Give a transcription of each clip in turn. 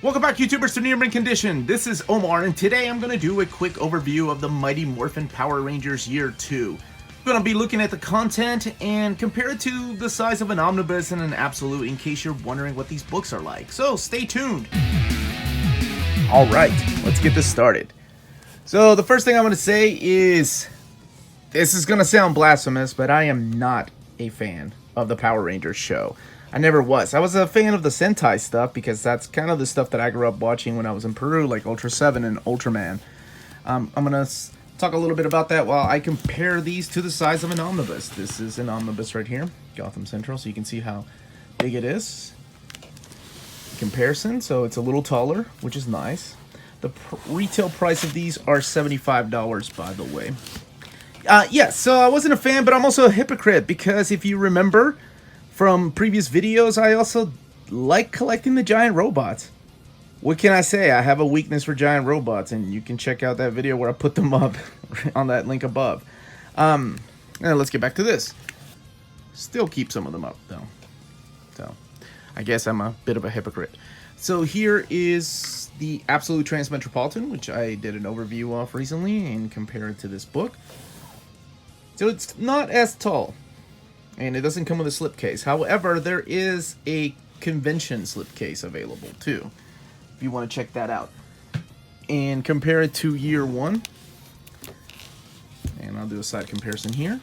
Welcome back, YouTubers, to Near Mint Condition. This is Omar, and today I'm going to do a quick overview of the Mighty Morphin Power Rangers Year 2. I'm going to be looking at the content and compare it to the size of an omnibus and an absolute in case you're wondering what these books are like. So stay tuned. Alright, let's get this started. So the first thing I'm going to say is, this is going to sound blasphemous, but I am not a fan of the Power Rangers show. I never was. I was a fan of the Sentai stuff because that's kind of the stuff that I grew up watching when I was in Peru, like Ultra 7 and Ultraman. I'm going to talk a little bit about that while I compare these to the size of an omnibus. This is an omnibus right here, Gotham Central, so you can see how big it is. Comparison, so it's a little taller, which is nice. The retail price of these are $75, by the way. Yes, so I wasn't a fan, but I'm also a hypocrite because if you remember from previous videos, I also like collecting the giant robots. What can I say? I have a weakness for giant robots, and you can check out that video where I put them up on that link above. And let's get back to this. Still keep some of them up, though. So, I guess I'm a bit of a hypocrite. So here is the Absolute Transmetropolitan, which I did an overview of recently, and compare it to this book. So it's not as tall. And it doesn't come with a slipcase. However, there is a convention slipcase available too, if you want to check that out. And compare it to Year 1. And I'll do a side comparison here.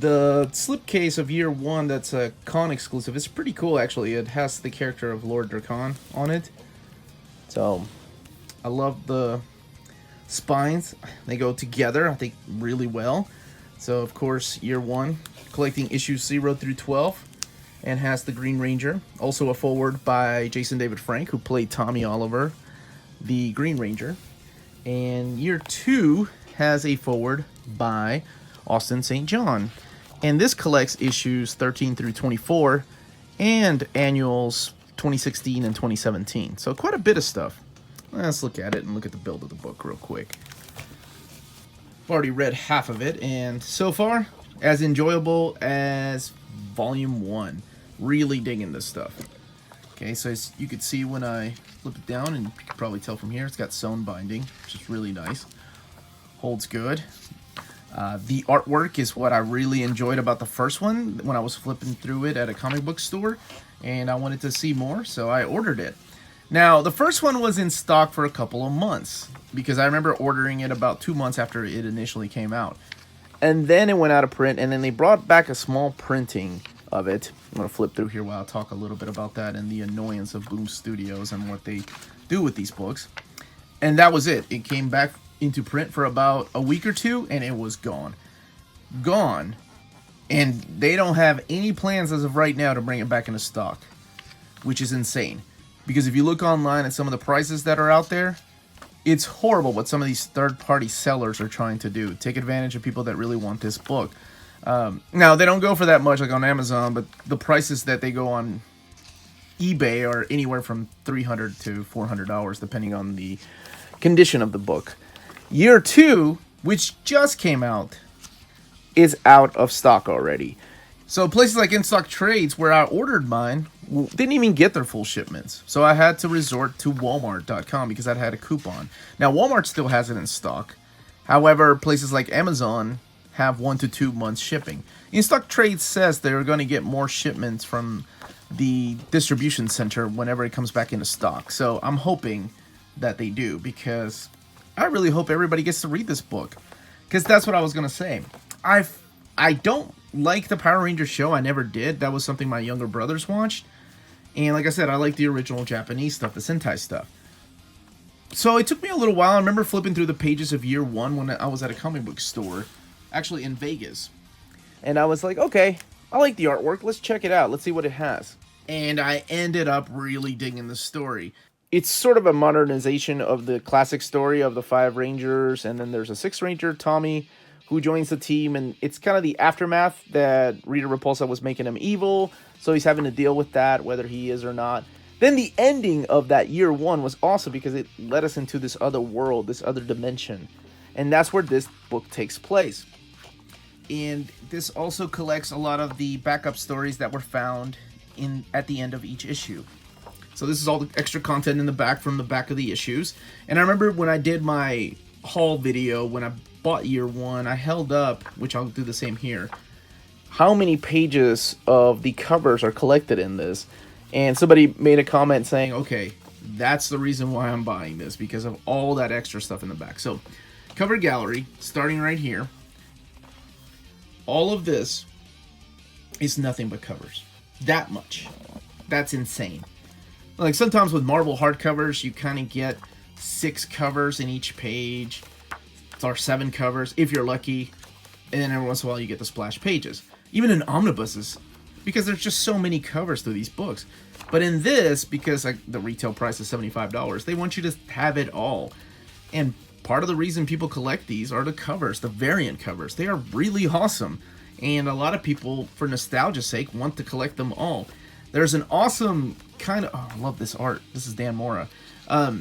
The slipcase of Year 1 that's a con exclusive is pretty cool, actually. It has the character of Lord Drakon on it. So, I love the spines. They go together, I think, really well. So, of course, Year 1, collecting issues 0 through 12, and has the Green Ranger. Also a forward by Jason David Frank, who played Tommy Oliver, the Green Ranger. And Year 2 has a forward by Austin St. John. And this collects issues 13 through 24, and annuals 2016 and 2017. So quite a bit of stuff. Let's look at it and look at the build of the book real quick. I've already read half of it, and so far, as enjoyable as Volume 1. Really digging this stuff. Okay, so as you can see when I flip it down, and you can probably tell from here, it's got sewn binding, which is really nice. Holds good. The artwork is what I really enjoyed about the first one when I was flipping through it at a comic book store, and I wanted to see more, so I ordered it. Now, the first one was in stock for a couple of months, because I remember ordering it about 2 months after it initially came out. And then it went out of print, and then they brought back a small printing of it. I'm going to flip through here while I talk a little bit about that and the annoyance of Boom Studios and what they do with these books. And that was it. It came back into print for about a week or two, and it was gone. Gone. And they don't have any plans as of right now to bring it back into stock, which is insane. Because if you look online at some of the prices that are out there, it's horrible what some of these third-party sellers are trying to do. Take advantage of people that really want this book. Now, they don't go for that much like on Amazon, but the prices that they go on eBay are anywhere from $300 to $400, depending on the condition of the book. Year 2, which just came out, is out of stock already. So places like In Stock Trades, where I ordered mine, didn't even get their full shipments. So I had to resort to Walmart.com because I'd had a coupon. Now, Walmart still has it in stock. However, places like Amazon have 1 to 2 months shipping. In Stock Trades says they're going to get more shipments from the distribution center whenever it comes back into stock. So I'm hoping that they do, because I really hope everybody gets to read this book. Because that's what I was going to say. I don't like the Power Rangers show. I never did. That was something my younger brothers watched. And like I said, I like the original Japanese stuff, the Sentai stuff. So it took me a little while. I remember flipping through the pages of Year 1 when I was at a comic book store, actually in Vegas. And I was like, okay, I like the artwork. Let's check it out. Let's see what it has. And I ended up really digging the story. It's sort of a modernization of the classic story of the 5 Rangers, and then there's a 6th Ranger, Tommy, who joins the team, and it's kind of the aftermath that Rita Repulsa was making him evil, so he's having to deal with that, whether he is or not. Then the ending of that Year 1 was awesome because it led us into this other world, this other dimension, and that's where this book takes place. And this also collects a lot of the backup stories that were found at the end of each issue. So this is all the extra content in the back from the back of the issues. And I remember when I did my haul video, when I bought year 1, I held up, which I'll do the same here, how many pages of the covers are collected in this. And somebody made a comment saying, okay, that's the reason why I'm buying this, because of all that extra stuff in the back. So, cover gallery, starting right here. All of this is nothing but covers. That much. That's insane. Like, sometimes with Marvel hardcovers, you kind of get 6 covers in each page, or 7 covers, if you're lucky, and then every once in a while you get the splash pages. Even in omnibuses, because there's just so many covers through these books. But in this, because like the retail price is $75, they want you to have it all. And part of the reason people collect these are the covers, the variant covers. They are really awesome. And a lot of people, for nostalgia's sake, want to collect them all. There's an awesome kind of... Oh, I love this art. This is Dan Mora. I'll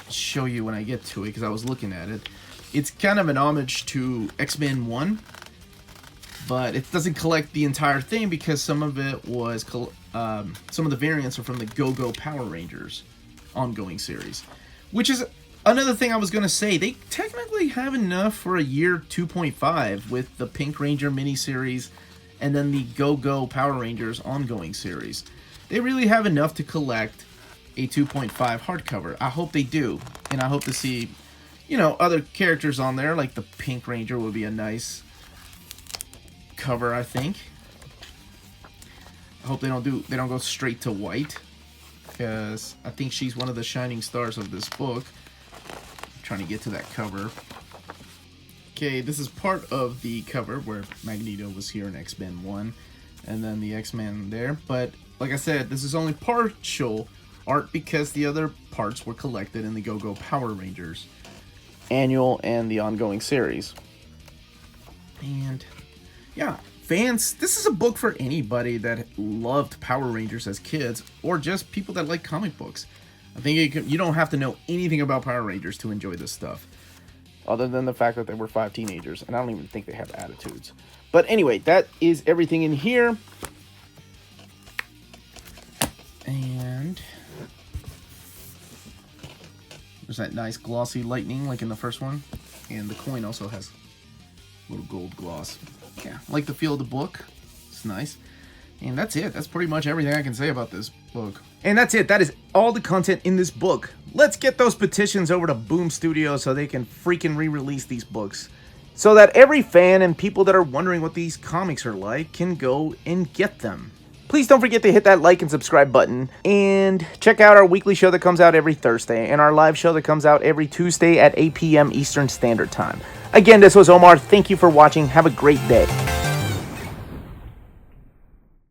show you when I get to it, because I was looking at it. It's kind of an homage to X-Men 1. But it doesn't collect the entire thing, because some of it was... some of the variants are from the Go-Go Power Rangers ongoing series. Which is another thing I was going to say. They technically have enough for a year 2.5 with the Pink Ranger miniseries and then the Go-Go Power Rangers ongoing series. They really have enough to collect a 2.5 hardcover. I hope they do. And I hope to see, you know, other characters on there. Like the Pink Ranger would be a nice cover, I think. I hope they don't go straight to white, because I think she's one of the shining stars of this book. I'm trying to get to that cover. Okay, this is part of the cover where Magneto was here in X-Men 1, and then the X-Men there. But like I said, this is only partial art because the other parts were collected in the Go-Go Power Rangers annual and the ongoing series. And yeah, fans, this is a book for anybody that loved Power Rangers as kids, or just people that like comic books. I think you don't have to know anything about Power Rangers to enjoy this stuff, other than the fact that they were 5 teenagers, and I don't even think they have attitudes. But anyway, that is everything in here. And there's that nice glossy lightning like in the first one, and the coin also has a little gold gloss. Yeah, I like the feel of the book. It's nice. And that's it. That's pretty much everything I can say about this book. And that's it. That is all the content in this book. Let's get those petitions over to Boom Studios so they can freaking re-release these books, so that every fan and people that are wondering what these comics are like can go and get them. Please don't forget to hit that like and subscribe button, and check out our weekly show that comes out every Thursday, and our live show that comes out every Tuesday at 8 p.m. Eastern Standard Time. Again, this was Omar. Thank you for watching. Have a great day.